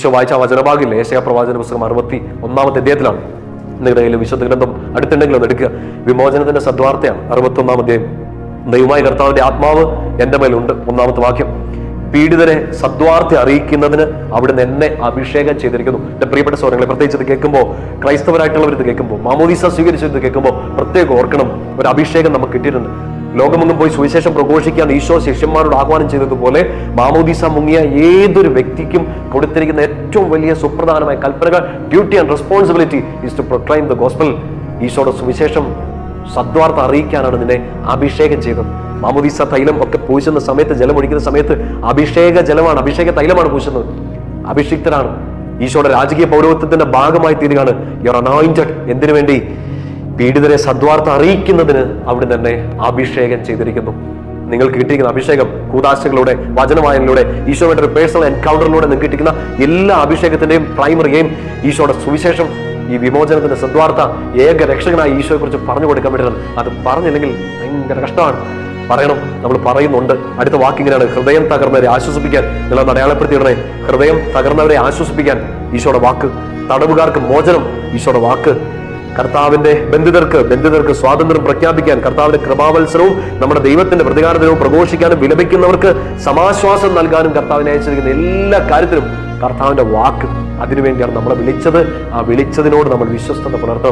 ഈശോ വായിച്ച വചനഭാഗില്ലേ, യെശയ്യാ പ്രവാചന പുസ്തകം 61 അധ്യായത്തിലാണ്. നിങ്ങളുടെ കയ്യിൽ വിശുദ്ധ ഗ്രന്ഥം അടുത്തുണ്ടെങ്കിൽ ഒന്ന് എടുക്കുക. വിമോചനത്തിന്റെ സദ്വാർത്തയാണ് 61 അധ്യായം. ദൈവമായ കർത്താവിന്റെ ആത്മാവ് എന്റെ മേലുണ്ട്. 1-ാമത്തെ വാക്യം, പീഡിതരെ സദ്വാർത്ത അറിയിക്കുന്നതിന് അവിടുന്ന് എന്നെ അഭിഷേകം ചെയ്തിരിക്കുന്നു. എന്റെ പ്രിയപ്പെട്ട സഹോദരങ്ങളെ, പ്രത്യേകിച്ച് ഇത് കേൾക്കുമ്പോൾ, ക്രൈസ്തവരായിട്ടുള്ളവർ ഇത് കേൾക്കുമ്പോൾ, മാമോദീസ സ്വീകരിച്ചത് കേൾക്കുമ്പോൾ പ്രത്യേകം ഓർക്കണം, ഒരു അഭിഷേകം നമുക്ക് കിട്ടിയിട്ടുണ്ട്. ലോകമെങ്ങും പോയി സുവിശേഷം പ്രഘോഷിക്കാൻ ഈശോ ശിഷ്യന്മാരോട് ആഹ്വാനം ചെയ്തതുപോലെ മാമോദീസ മുങ്ങിയ ഏതൊരു വ്യക്തിക്കും കൊടുത്തിരിക്കുന്ന ഏറ്റവും വലിയ സുപ്രധാനമായ കൽപ്പനകൾ, duty and responsibility is to proclaim the gospel. ഈശോയുടെ സുവിശേഷം സദ്വാർത്ത അറിയിക്കാനാണ് നിന്നെ അഭിഷേകം ചെയ്തത്. മാമോദീസ തൈലം ഒക്കെ പൂശുന്ന സമയത്ത്, ജലം ഒഴിക്കുന്ന സമയത്ത് അഭിഷേക ജലമാണ്, അഭിഷേക തൈലമാണ് പൂശുന്നത്. അഭിഷിക്തരാണ്, ഈശോയുടെ രാജകീയ പൗരോഹിത്യത്തിന്റെ ഭാഗമായി തീരുകയാണ്. Your anointed. എന്തിനു വേണ്ടി? പീഡിതരെ സദ്വാർത്ത അറിയിക്കുന്നതിന് അവിടെ തന്നെ അഭിഷേകം ചെയ്തിരിക്കുന്നു. നിങ്ങൾക്ക് കിട്ടിയിരിക്കുന്ന അഭിഷേകം കൂദാശകളിലൂടെ, വചനവായനയിലൂടെ, ഈശോയുടെ ഒരു പേഴ്സണൽ എൻകൗണ്ടറിലൂടെ നിങ്ങൾക്ക് കിട്ടിക്കുന്ന എല്ലാ അഭിഷേകത്തിന്റെയും പ്രൈമറി എയിം ഈശോയുടെ സുവിശേഷം, ഈ വിമോചനത്തിന്റെ സദ്വാർത്ത, ഏക രക്ഷകനായ ഈശോയെ കുറിച്ച് പറഞ്ഞു കൊടുക്കാൻ പറ്റുന്നത്. അത് പറഞ്ഞില്ലെങ്കിൽ ഭയങ്കര കഷ്ടമാണ്. പറയണം, നമ്മൾ പറയുന്നുണ്ട്. അടുത്ത വാക്കിങ്ങനെയാണ്, ഹൃദയം തകർന്നവരെ ആശ്വസിപ്പിക്കാൻ. നിങ്ങളത് അടയാളപ്പെടുത്തിയിടണേ. ഹൃദയം തകർന്നവരെ ആശ്വസിപ്പിക്കാൻ ഈശോയുടെ വാക്ക്, തടവുകാർക്ക് മോചനം ഈശോയുടെ വാക്ക്, കർത്താവിന്റെ ബന്ധിതർക്ക് സ്വാതന്ത്ര്യം പ്രഖ്യാപിക്കാൻ, കർത്താവിന്റെ കൃപാവത്സരവും നമ്മുടെ ദൈവത്തിന്റെ പ്രതികാര ദിനവും പ്രഘോഷിക്കാനും, വിലപിക്കുന്നവർക്ക് സമാശ്വാസം നൽകാനും കർത്താവിനെ അയച്ചിരിക്കുന്ന എല്ലാ കാര്യത്തിലും കർത്താവിന്റെ വാക്ക്. അതിനുവേണ്ടിയാണ് നമ്മളെ വിളിച്ചത്. ആ വിളിച്ചതിനോട് നമ്മൾ വിശ്വസ്തത പുലർത്തണം.